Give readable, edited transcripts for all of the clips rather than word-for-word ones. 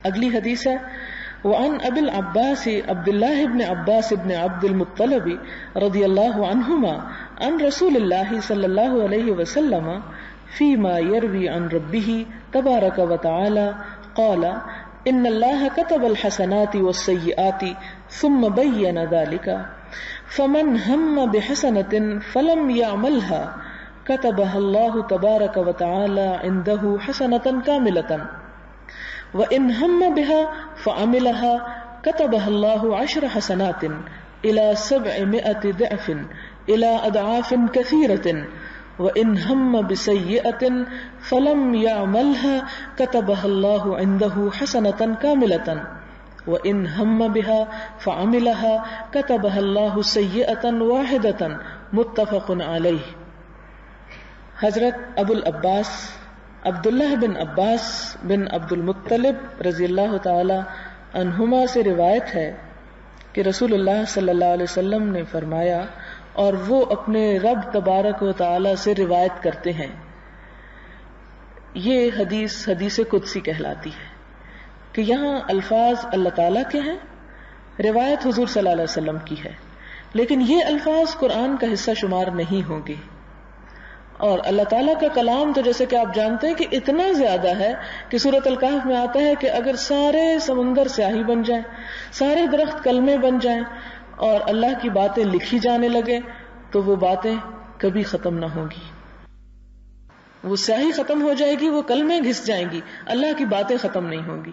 اگلی حدیث ہے وعن ابی العباس عبد الله بن عباس بن عبد المطلب رضی اللہ عنہما عن رسول اللہ صلی اللہ علیہ وسلم فيما يروي عن ربه تبارك وتعالى قال ان الله كتب الحسنات والسيئات ثم بين ذلك فمن هم بحسنة فلم يعملها كتبها الله تبارك وتعالى عنده حسنة كاملة وإن هم بها فعملها كتبها الله 10 حسنات إلى 700 ضعف إلى أضعاف كثيرة وإن هم بسيئة فلم يعملها كتبها الله عنده حسنة كاملة وإن هم بها فعملها كتبها الله سيئة واحدة متفق عليه. حضرت ابو العباس عبداللہ بن عباس بن عبد المطلب رضی اللہ تعالی عنہما سے روایت ہے کہ رسول اللہ صلی اللہ علیہ وسلم نے فرمایا، اور وہ اپنے رب تبارک و تعالی سے روایت کرتے ہیں. یہ حدیث قدسی کہلاتی ہے کہ یہاں الفاظ اللہ تعالیٰ کے ہیں، روایت حضور صلی اللہ علیہ وسلم کی ہے، لیکن یہ الفاظ قرآن کا حصہ شمار نہیں ہوں گے. اور اللہ تعالیٰ کا کلام تو جیسے کہ آپ جانتے ہیں کہ اتنا زیادہ ہے کہ سورۃ الکہف میں آتا ہے کہ اگر سارے سمندر سیاہی بن جائیں، سارے درخت کلمے بن جائیں اور اللہ کی باتیں لکھی جانے لگے تو وہ باتیں کبھی ختم نہ ہوں گی. وہ سیاہی ختم ہو جائے گی، وہ کلمے گھس جائیں گی، اللہ کی باتیں ختم نہیں ہوں گی.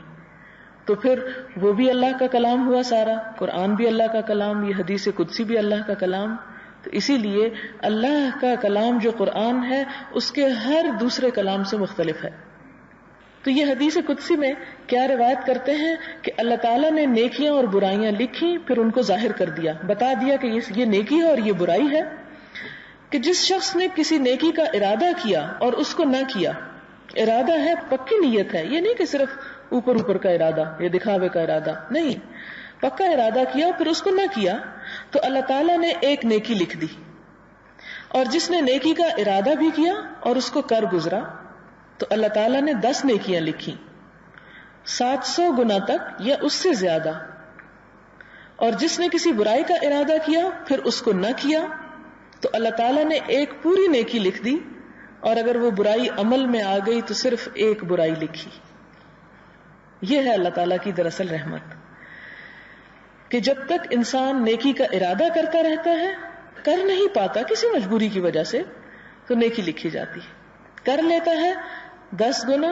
تو پھر وہ بھی اللہ کا کلام ہوا سارا، قرآن بھی اللہ کا کلام، یہ حدیث قدسی بھی اللہ کا کلام. تو اسی لیے اللہ کا کلام جو قرآن ہے اس کے ہر دوسرے کلام سے مختلف ہے. تو یہ حدیث قدسی میں کیا روایت کرتے ہیں کہ اللہ تعالیٰ نے نیکیاں اور برائیاں لکھی، پھر ان کو ظاہر کر دیا، بتا دیا کہ یہ نیکی ہے اور یہ برائی ہے. کہ جس شخص نے کسی نیکی کا ارادہ کیا اور اس کو نہ کیا، ارادہ ہے پکی نیت ہے، یہ نہیں کہ صرف اوپر کا ارادہ یا دکھاوے کا ارادہ، نہیں، پکا ارادہ کیا پھر اس کو نہ کیا تو اللہ تعالیٰ نے ایک نیکی لکھ دی. اور جس نے نیکی کا ارادہ بھی کیا اور اس کو کر گزرا تو اللہ تعالیٰ نے 10 نیکیاں لکھی، 700 گنا تک یا اس سے زیادہ. اور جس نے کسی برائی کا ارادہ کیا پھر اس کو نہ کیا تو اللہ تعالیٰ نے ایک پوری نیکی لکھ دی، اور اگر وہ برائی عمل میں آ گئی تو صرف ایک برائی لکھی. یہ ہے اللہ تعالیٰ کی دراصل رحمت کہ جب تک انسان نیکی کا ارادہ کرتا رہتا ہے، کر نہیں پاتا کسی مجبوری کی وجہ سے، تو نیکی لکھی جاتی ہے. کر لیتا ہے 10 گنا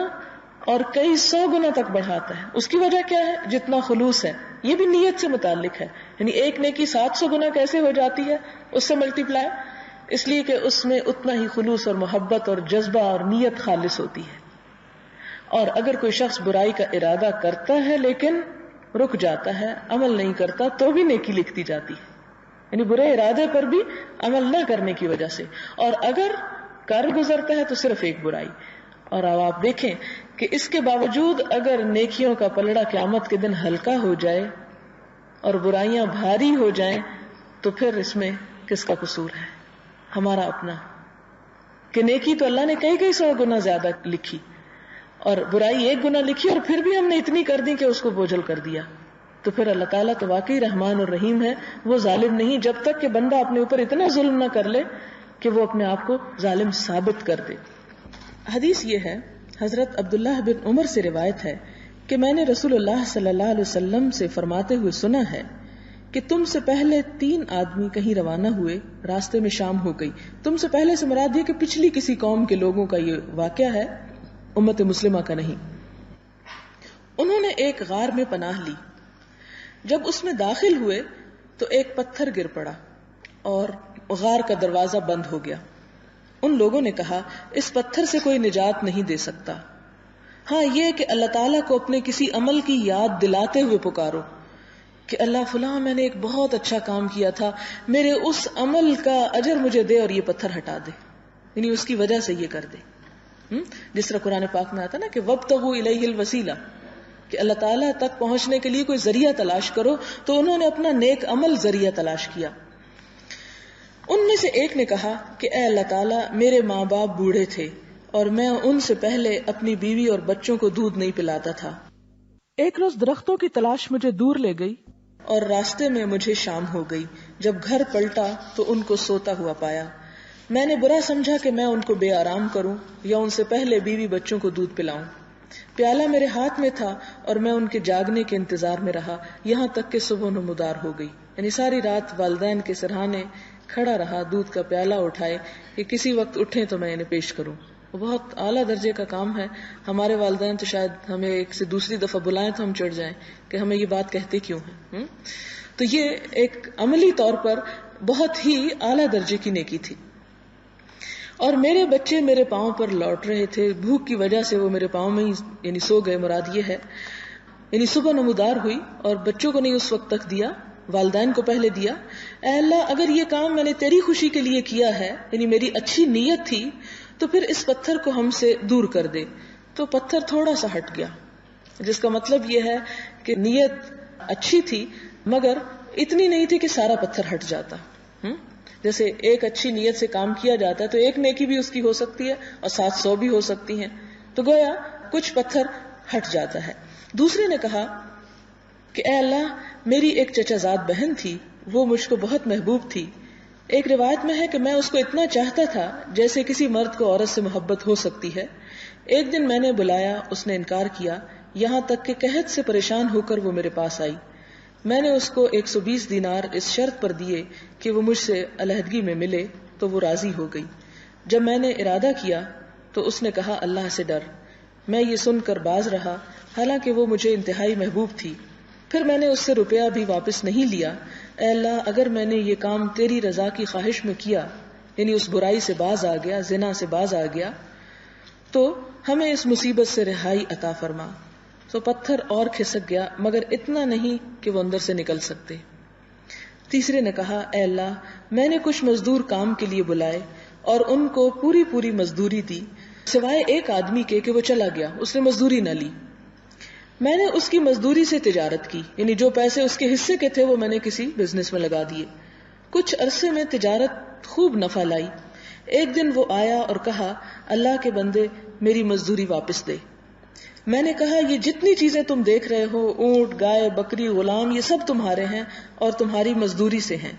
اور کئی 100 گنا تک بڑھاتا ہے. اس کی وجہ کیا ہے؟ جتنا خلوص ہے. یہ بھی نیت سے متعلق ہے، یعنی ایک نیکی 700 گنا کیسے ہو جاتی ہے اس سے ملٹیپلائی، اس لیے کہ اس میں اتنا ہی خلوص اور محبت اور جذبہ اور نیت خالص ہوتی ہے. اور اگر کوئی شخص برائی کا ارادہ کرتا ہے لیکن رک جاتا ہے، عمل نہیں کرتا، تو بھی نیکی لکھتی جاتی ہے، یعنی برے ارادے پر بھی عمل نہ کرنے کی وجہ سے. اور اگر کر گزرتا ہے تو صرف ایک برائی. اور اب آپ دیکھیں کہ اس کے باوجود اگر نیکیوں کا پلڑا قیامت کے دن ہلکا ہو جائے اور برائیاں بھاری ہو جائیں تو پھر اس میں کس کا قصور ہے؟ ہمارا اپنا. کہ نیکی تو اللہ نے کئی 100 گنا زیادہ لکھی اور برائی 1 گنا لکھی، اور پھر بھی ہم نے اتنی کر دی کہ اس کو بوجھل کر دیا. تو پھر اللہ تعالیٰ تو واقعی رحمان اور رحیم ہے، وہ ظالم نہیں جب تک کہ بندہ اپنے اوپر اتنا ظلم نہ کر لے کہ وہ اپنے آپ کو ظالم ثابت کر دے. حدیث یہ ہے، حضرت عبداللہ بن عمر سے روایت ہے کہ میں نے رسول اللہ صلی اللہ علیہ وسلم سے فرماتے ہوئے سنا ہے کہ تم سے پہلے 3 آدمی کہیں روانہ ہوئے، راستے میں شام ہو گئی. تم سے پہلے سے مراد یہ کہ پچھلی کسی قوم کے لوگوں کا یہ واقعہ ہے، امت مسلمہ کا نہیں. انہوں نے ایک غار میں پناہ لی. جب اس میں داخل ہوئے تو ایک پتھر گر پڑا اور غار کا دروازہ بند ہو گیا. ان لوگوں نے کہا اس پتھر سے کوئی نجات نہیں دے سکتا، ہاں یہ کہ اللہ تعالیٰ کو اپنے کسی عمل کی یاد دلاتے ہوئے پکارو کہ اللہ فلاں میں نے ایک بہت اچھا کام کیا تھا، میرے اس عمل کا اجر مجھے دے اور یہ پتھر ہٹا دے، یعنی اس کی وجہ سے یہ کر دے. جس طرح قرآن پاک میں آتا نا کہ وابتغوا الیہ الوسیلہ، کہ اللہ تعالیٰ تک پہنچنے کے لیے کوئی ذریعہ تلاش کرو. تو انہوں نے اپنا نیک عمل ذریعہ تلاش کیا. ان میں سے ایک نے کہا کہ اے اللہ تعالیٰ میرے ماں باپ بوڑھے تھے اور میں ان سے پہلے اپنی بیوی اور بچوں کو دودھ نہیں پلاتا تھا. ایک روز درختوں کی تلاش مجھے دور لے گئی اور راستے میں مجھے شام ہو گئی. جب گھر پلٹا تو ان کو سوتا ہوا پایا. میں نے برا سمجھا کہ میں ان کو بے آرام کروں یا ان سے پہلے بیوی بچوں کو دودھ پلاؤں. پیالہ میرے ہاتھ میں تھا اور میں ان کے جاگنے کے انتظار میں رہا یہاں تک کہ صبح نمودار ہو گئی. یعنی ساری رات والدین کے سرہانے کھڑا رہا دودھ کا پیالہ اٹھائے کہ کسی وقت اٹھیں تو میں انہیں پیش کروں. وہ بہت اعلیٰ درجے کا کام ہے. ہمارے والدین تو شاید ہمیں ایک سے دوسری دفعہ بلائیں تو ہم چڑھ جائیں کہ ہمیں یہ بات کہتے کیوں ہیں. تو یہ ایک عملی طور پر بہت ہی اعلیٰ درجے کی نیکی تھی. اور میرے بچے میرے پاؤں پر لوٹ رہے تھے. بھوک کی وجہ سے وہ میرے پاؤں میں ہی یعنی سو گئے. مراد یہ ہے یعنی صبح نمودار ہوئی اور بچوں کو نہیں اس وقت تک دیا, والدین کو پہلے دیا. اے اللہ اگر یہ کام میں نے تیری خوشی کے لیے کیا ہے یعنی میری اچھی نیت تھی تو پھر اس پتھر کو ہم سے دور کر دے. تو پتھر تھوڑا سا ہٹ گیا, جس کا مطلب یہ ہے کہ نیت اچھی تھی مگر اتنی نہیں تھی کہ سارا پتھر ہٹ جاتا. جیسے ایک اچھی نیت سے کام کیا جاتا ہے تو ایک نیکی بھی اس کی ہو سکتی ہے اور 700 بھی ہو سکتی ہیں. تو گویا کچھ پتھر ہٹ جاتا ہے. دوسرے نے کہا کہ اے اللہ میری ایک چچا زاد بہن تھی, وہ مجھ کو بہت محبوب تھی. ایک روایت میں ہے کہ میں اس کو اتنا چاہتا تھا جیسے کسی مرد کو عورت سے محبت ہو سکتی ہے. ایک دن میں نے بلایا, اس نے انکار کیا, یہاں تک کہ قحط سے پریشان ہو کر وہ میرے پاس آئی. میں نے اس کو 120 دینار اس شرط پر دیے کہ وہ مجھ سے علیحدگی میں ملے تو وہ راضی ہو گئی. جب میں نے ارادہ کیا تو اس نے کہا اللہ سے ڈر. میں یہ سن کر باز رہا حالانکہ وہ مجھے انتہائی محبوب تھی. پھر میں نے اس سے روپیہ بھی واپس نہیں لیا. اے اللہ اگر میں نے یہ کام تیری رضا کی خواہش میں کیا یعنی اس برائی سے باز آ گیا, زنا سے باز آ گیا, تو ہمیں اس مصیبت سے رہائی عطا فرما. تو پتھر اور کھسک گیا مگر اتنا نہیں کہ وہ اندر سے نکل سکتے. تیسرے نے کہا اے اللہ میں نے کچھ مزدور کام کے لیے بلائے اور ان کو پوری پوری مزدوری دی سوائے ایک آدمی کے کہ وہ چلا گیا, اس نے مزدوری نہ لی. میں نے اس کی مزدوری سے تجارت کی یعنی جو پیسے اس کے حصے کے تھے وہ میں نے کسی بزنس میں لگا دیے. کچھ عرصے میں تجارت خوب نفع لائی. ایک دن وہ آیا اور کہا اللہ کے بندے میری مزدوری واپس دے. میں نے کہا یہ جتنی چیزیں تم دیکھ رہے ہو, اونٹ, گائے, بکری, غلام, یہ سب تمہارے ہیں اور تمہاری مزدوری سے ہیں.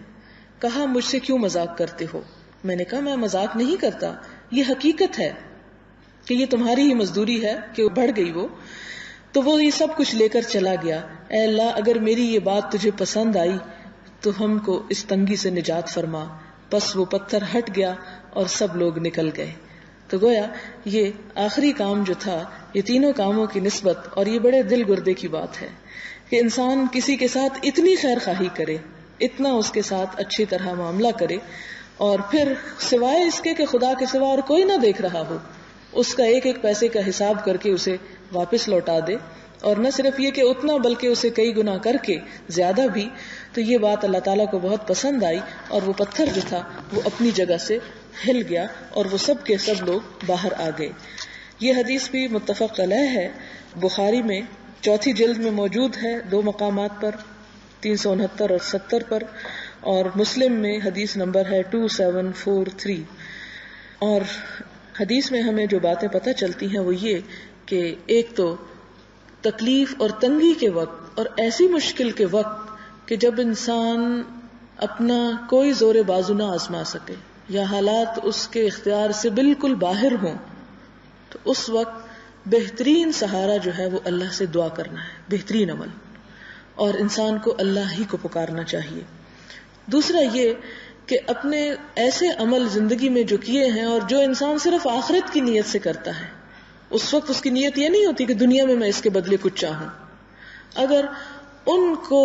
کہا مجھ سے کیوں مذاق کرتے ہو؟ میں نے کہا میں مذاق نہیں کرتا, یہ حقیقت ہے کہ یہ تمہاری ہی مزدوری ہے کہ بڑھ گئی وہ. تو وہ یہ سب کچھ لے کر چلا گیا. اے اللہ اگر میری یہ بات تجھے پسند آئی تو ہم کو اس تنگی سے نجات فرما. بس وہ پتھر ہٹ گیا اور سب لوگ نکل گئے. تو گویا یہ آخری کام جو تھا, یہ تینوں کاموں کی نسبت, اور یہ بڑے دل گردے کی بات ہے کہ انسان کسی کے ساتھ اتنی خیر خواہی کرے, اتنا اس کے ساتھ اچھی طرح معاملہ کرے, اور پھر سوائے اس کے کہ خدا کے سوا اور کوئی نہ دیکھ رہا ہو اس کا ایک ایک پیسے کا حساب کر کے اسے واپس لوٹا دے. اور نہ صرف یہ کہ اتنا بلکہ اسے کئی گنا کر کے زیادہ بھی. تو یہ بات اللہ تعالیٰ کو بہت پسند آئی اور وہ پتھر جو تھا وہ اپنی جگہ سے ہل گیا اور وہ سب کے سب لوگ باہر آ گئے. یہ حدیث بھی متفق علیہ ہے, بخاری میں 4 جلد میں موجود ہے 2 مقامات پر 369 اور 70 پر, اور مسلم میں حدیث نمبر ہے 2743. اور حدیث میں ہمیں جو باتیں پتہ چلتی ہیں وہ یہ کہ ایک تو تکلیف اور تنگی کے وقت اور ایسی مشکل کے وقت کہ جب انسان اپنا کوئی زور بازو نہ آزما سکے یا حالات اس کے اختیار سے بالکل باہر ہوں, تو اس وقت بہترین سہارا جو ہے وہ اللہ سے دعا کرنا ہے, بہترین عمل, اور انسان کو اللہ ہی کو پکارنا چاہیے. دوسرا یہ کہ اپنے ایسے عمل زندگی میں جو کیے ہیں اور جو انسان صرف آخرت کی نیت سے کرتا ہے, اس وقت اس کی نیت یہ نہیں ہوتی کہ دنیا میں اس کے بدلے کچھ چاہوں. اگر ان کو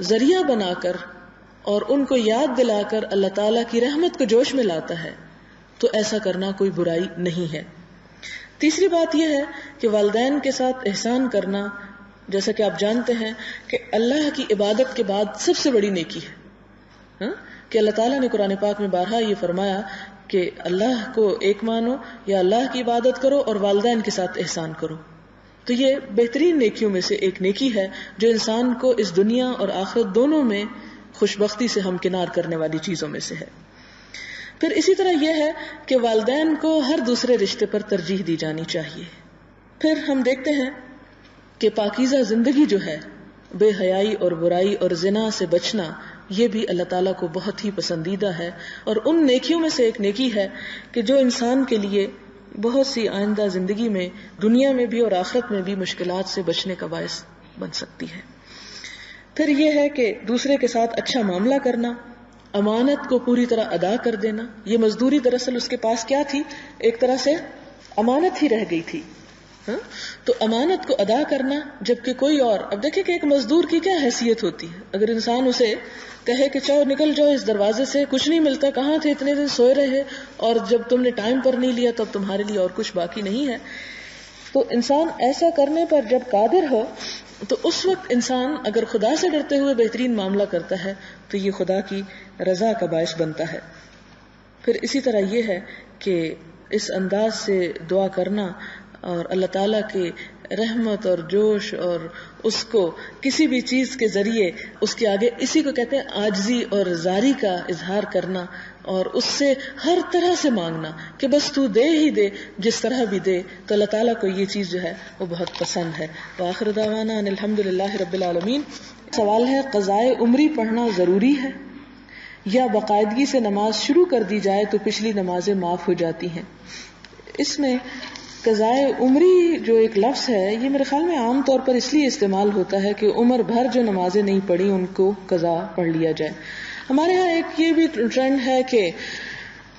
ذریعہ بنا کر اور ان کو یاد دلا کر اللہ تعالیٰ کی رحمت کو جوش میں لاتا ہے تو ایسا کرنا کوئی برائی نہیں ہے. تیسری بات یہ ہے کہ والدین کے ساتھ احسان کرنا, جیسا کہ آپ جانتے ہیں کہ اللہ کی عبادت کے بعد سب سے بڑی نیکی ہے, کہ اللہ تعالیٰ نے قرآن پاک میں بارہا یہ فرمایا کہ اللہ کو ایک مانو یا اللہ کی عبادت کرو اور والدین کے ساتھ احسان کرو. تو یہ بہترین نیکیوں میں سے ایک نیکی ہے جو انسان کو اس دنیا اور آخرت دونوں میں خوشبختی سے ہمکنار کرنے والی چیزوں میں سے ہے. پھر اسی طرح یہ ہے کہ والدین کو ہر دوسرے رشتے پر ترجیح دی جانی چاہیے. پھر ہم دیکھتے ہیں کہ پاکیزہ زندگی جو ہے، بے حیائی اور برائی اور زنا سے بچنا، یہ بھی اللہ تعالیٰ کو بہت ہی پسندیدہ ہے، اور ان نیکیوں میں سے ایک نیکی ہے کہ جو انسان کے لیے بہت سی آئندہ زندگی میں، دنیا میں بھی اور آخرت میں بھی مشکلات سے بچنے کا باعث بن سکتی ہے۔ پھر یہ ہے کہ دوسرے کے ساتھ اچھا معاملہ کرنا، امانت کو پوری طرح ادا کر دینا۔ یہ مزدوری دراصل اس کے پاس کیا تھی؟ ایک طرح سے امانت ہی رہ گئی تھی، ہاں؟ تو امانت کو ادا کرنا، جبکہ کوئی اور، اب دیکھیں کہ ایک مزدور کی کیا حیثیت ہوتی ہے۔ اگر انسان اسے کہے کہ چلو نکل جاؤ اس دروازے سے، کچھ نہیں ملتا، کہاں تھے اتنے دن سوئے رہے، اور جب تم نے ٹائم پر نہیں لیا تب تمہارے لیے اور کچھ باقی نہیں ہے۔ تو انسان ایسا کرنے پر جب قادر ہو تو اس وقت انسان اگر خدا سے ڈرتے ہوئے بہترین معاملہ کرتا ہے تو یہ خدا کی رضا کا باعث بنتا ہے۔ پھر اسی طرح یہ ہے کہ اس انداز سے دعا کرنا اور اللہ تعالیٰ کے رحمت اور جوش اور اس کو کسی بھی چیز کے ذریعے اس کے آگے، اسی کو کہتے ہیں عاجزی اور زاری کا اظہار کرنا، اور اس سے ہر طرح سے مانگنا کہ بس تو دے ہی دے، جس طرح بھی دے، تو اللہ تعالیٰ کو یہ چیز جو ہے وہ بہت پسند ہے۔ وآخر دعوانا ان الحمدللہ رب العالمین۔ سوال ہے قضائے عمری پڑھنا ضروری ہے یا باقاعدگی سے نماز شروع کر دی جائے تو پچھلی نمازیں معاف ہو جاتی ہیں؟ اس میں قضائے عمری جو ایک لفظ ہے، یہ میرے خیال میں عام طور پر اس لیے استعمال ہوتا ہے کہ عمر بھر جو نمازیں نہیں پڑھی ان کو قضا پڑھ لیا جائے۔ ہمارے ہاں ایک یہ بھی ٹرینڈ ہے کہ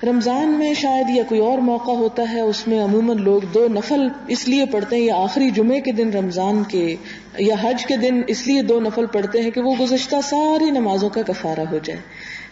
رمضان میں شاید یا کوئی اور موقع ہوتا ہے، اس میں عموماً لوگ 2 نفل اس لیے پڑھتے ہیں، یا آخری جمعے کے دن رمضان کے یا حج کے دن اس لیے 2 نفل پڑھتے ہیں کہ وہ گزشتہ ساری نمازوں کا کفارہ ہو جائے۔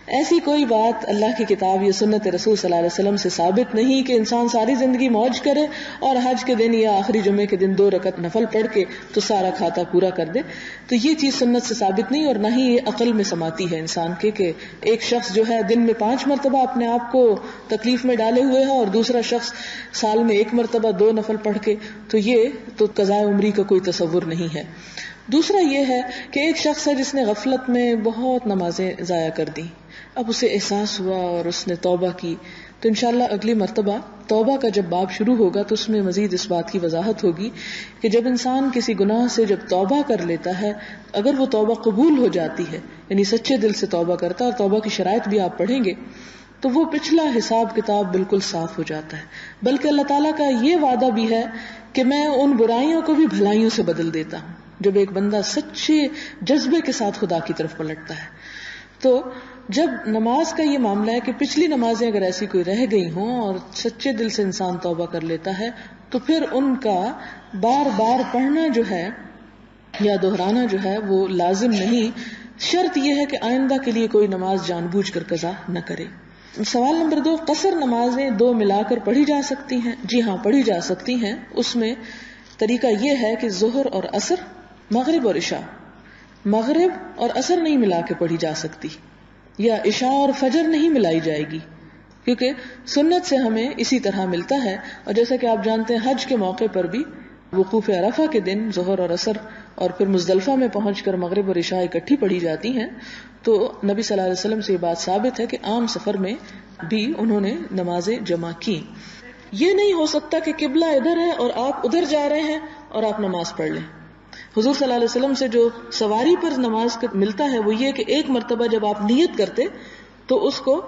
ایسی کوئی بات اللہ کی کتاب یا سنت رسول صلی اللہ علیہ وسلم سے ثابت نہیں کہ انسان ساری زندگی موج کرے اور حج کے دن یا آخری جمعے کے دن 2 رکعت نفل پڑھ کے تو سارا کھاتا پورا کر دے۔ تو یہ چیز سنت سے ثابت نہیں، اور نہ ہی یہ عقل میں سماتی ہے انسان کے کہ ایک شخص جو ہے دن میں 5 مرتبہ اپنے آپ کو تکلیف میں ڈالے ہوئے ہے اور دوسرا شخص سال میں 1 مرتبہ 2 نفل پڑھ کے، تو یہ تو قضاء عمری کا کوئی تصور نہیں ہے۔ دوسرا یہ ہے کہ ایک شخص ہے جس نے غفلت میں بہت نمازیں ضائع کر دی، اب اسے احساس ہوا اور اس نے توبہ کی، تو انشاءاللہ اگلی مرتبہ توبہ کا جب باب شروع ہوگا تو اس میں مزید اس بات کی وضاحت ہوگی کہ جب انسان کسی گناہ سے جب توبہ کر لیتا ہے، اگر وہ توبہ قبول ہو جاتی ہے، یعنی سچے دل سے توبہ کرتا ہے، اور توبہ کی شرائط بھی آپ پڑھیں گے، تو وہ پچھلا حساب کتاب بالکل صاف ہو جاتا ہے۔ بلکہ اللہ تعالیٰ کا یہ وعدہ بھی ہے کہ میں ان برائیوں کو بھی بھلائیوں سے بدل دیتا ہوں، جب ایک بندہ سچے جذبے کے ساتھ خدا کی طرف پلٹتا ہے۔ تو جب نماز کا یہ معاملہ ہے کہ پچھلی نمازیں اگر ایسی کوئی رہ گئی ہوں اور سچے دل سے انسان توبہ کر لیتا ہے، تو پھر ان کا بار بار پڑھنا جو ہے یا دہرانا جو ہے وہ لازم نہیں، شرط یہ ہے کہ آئندہ کے لیے کوئی نماز جان بوجھ کر قضا نہ کرے۔ سوال نمبر 2، قصر نمازیں 2 ملا کر پڑھی جا سکتی ہیں؟ جی ہاں، پڑھی جا سکتی ہیں۔ اس میں طریقہ یہ ہے کہ ظہر اور عصر، مغرب اور عشاء، مغرب اور عصر نہیں ملا کے پڑھی جا سکتی، یا عشاء اور فجر نہیں ملائی جائے گی، کیونکہ سنت سے ہمیں اسی طرح ملتا ہے۔ اور جیسا کہ آپ جانتے ہیں حج کے موقع پر بھی وقوف عرفہ کے دن ظہر اور عصر اور پھر مزدلفہ میں پہنچ کر مغرب اور عشاء اکٹھی پڑھی جاتی ہیں۔ تو نبی صلی اللہ علیہ وسلم سے یہ بات ثابت ہے کہ عام سفر میں بھی انہوں نے نمازیں جمع کی۔ یہ نہیں ہو سکتا کہ قبلہ ادھر ہے اور آپ ادھر جا رہے ہیں اور آپ نماز پڑھ لیں۔ حضور صلی اللہ علیہ وسلم سے جو سواری پر نماز ملتا ہے وہ یہ کہ ایک مرتبہ جب آپ نیت کرتے تو اس کو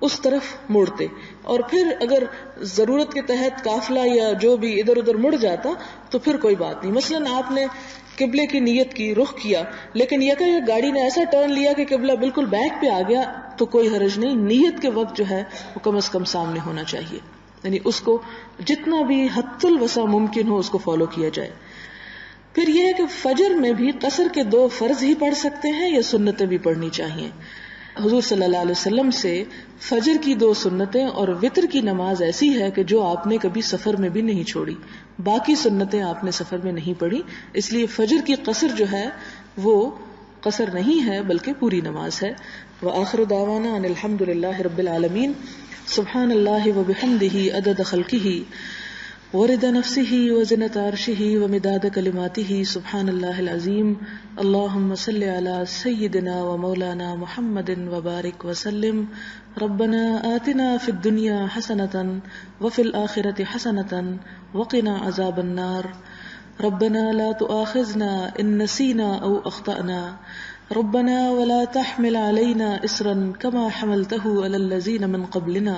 اس طرف موڑتے، اور پھر اگر ضرورت کے تحت قافلہ یا جو بھی ادھر ادھر مڑ جاتا تو پھر کوئی بات نہیں۔ مثلاً آپ نے قبلے کی نیت کی، رخ کیا، لیکن یکایک گاڑی نے ایسا ٹرن لیا کہ قبلہ بالکل بیک پہ آ گیا، تو کوئی حرج نہیں، نیت کے وقت جو ہے وہ کم از کم سامنے ہونا چاہیے، یعنی اس کو جتنا بھی حد الوسع ممکن ہو اس کو فالو کیا جائے۔ پھر یہ ہے کہ فجر میں بھی قصر کے 2 فرض ہی پڑھ سکتے ہیں یا سنتیں بھی پڑھنی چاہیے؟ حضور صلی اللہ علیہ وسلم سے فجر کی 2 سنتیں اور وتر کی نماز ایسی ہے کہ جو آپ نے کبھی سفر میں بھی نہیں چھوڑی، باقی سنتیں آپ نے سفر میں نہیں پڑھی، اس لیے فجر کی قصر جو ہے وہ قصر نہیں ہے بلکہ پوری نماز ہے۔ وآخر دعوانا ان الحمدللہ رب العالمین۔ سبحان اللہ وبحمدہ عدد خلقہ ورد نفسه وزنة عرشه ومداد كلماته سبحان الله العظيم اللهم صل على سيدنا ومولانا محمد وبارك وسلم ربنا آتنا في الدنيا حسنة وفي الآخرة حسنة وقنا عذاب النار ربنا لا تؤاخذنا إن نسينا أو أخطأنا ربنا ولا تحمل علينا إصرا كما حملته على الذين من قبلنا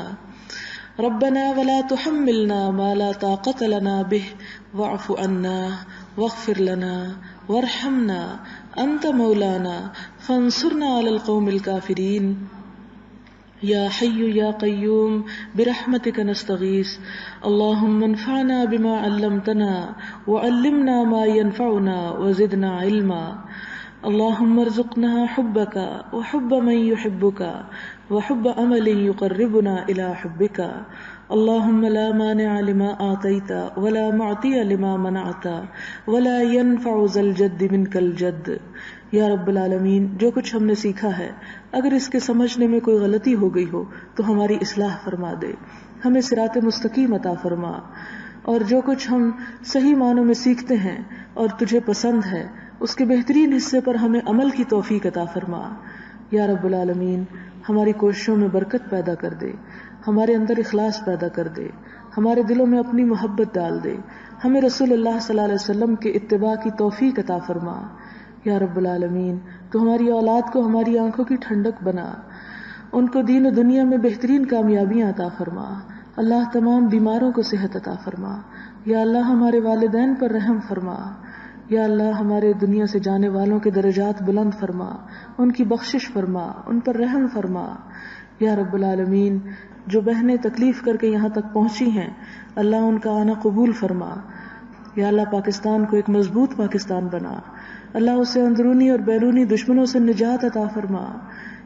ربنا ولا تحملنا ما لا طاقة لنا به واعف عنا واغفر لنا وارحمنا أنت مولانا فانصرنا على القوم الكافرين یا حی یا قیوم برحمتک نستغیث اللهم انفعنا بما علمتنا وعلمنا ما ينفعنا وزدنا علما اللهم ارزقنا حبك وحب من يحبك وحب عمل يقربنا الى حبك اللهم لا مانع لما اعطيت ولا معطي لما منعت ولا ينفع ذا الجد منك الجد. یا رب العالمین، جو کچھ ہم نے سیکھا ہے اگر اس کے سمجھنے میں کوئی غلطی ہو گئی ہو تو ہماری اصلاح فرما دے، ہمیں صراط مستقیم عطا فرما، اور جو کچھ ہم صحیح معنوں میں سیکھتے ہیں اور تجھے پسند ہے اس کے بہترین حصے پر ہمیں عمل کی توفیق عطا فرما. یا رب العالمین، ہماری کوششوں میں برکت پیدا کر دے، ہمارے اندر اخلاص پیدا کر دے، ہمارے دلوں میں اپنی محبت ڈال دے، ہمیں رسول اللہ صلی اللہ علیہ وسلم کے اتباع کی توفیق عطا فرما. یا رب العالمین، تو ہماری اولاد کو ہماری آنکھوں کی ٹھنڈک بنا، ان کو دین و دنیا میں بہترین کامیابیاں عطا فرما. اللہ تمام بیماروں کو صحت عطا فرما. یا اللہ ہمارے والدین پر رحم فرما. یا اللہ ہمارے دنیا سے جانے والوں کے درجات بلند فرما، ان کی بخشش فرما، ان پر رحم فرما. یا رب العالمین، جو بہنیں تکلیف کر کے یہاں تک پہنچی ہیں اللہ ان کا آنا قبول فرما. یا اللہ پاکستان کو ایک مضبوط پاکستان بنا، اللہ اسے اندرونی اور بیرونی دشمنوں سے نجات عطا فرما.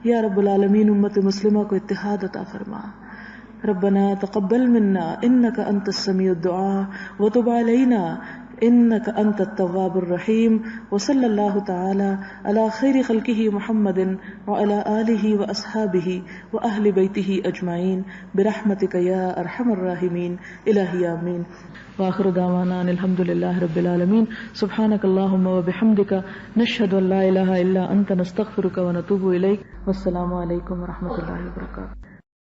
یا رب العالمین، امت مسلمہ کو اتحاد عطا فرما. ربنا تقبل منا انك انت السميع الدعاء وتب علينا انك انت التواب الرحيم. وصلى الله تعالى على خير خلقه محمد وعلى آله واصحابه واهل بيته اجمعين برحمتك يا ارحم الراحمين. الہی آمین. وآخر دعوانا ان الحمد للہ رب العالمین. سبحانک اللہم وبحمدک نشہد ان لا الہ الا انت نستغفرک ونتوب الیک. والسلام علیکم ورحمۃ اللہ وبرکاتہ.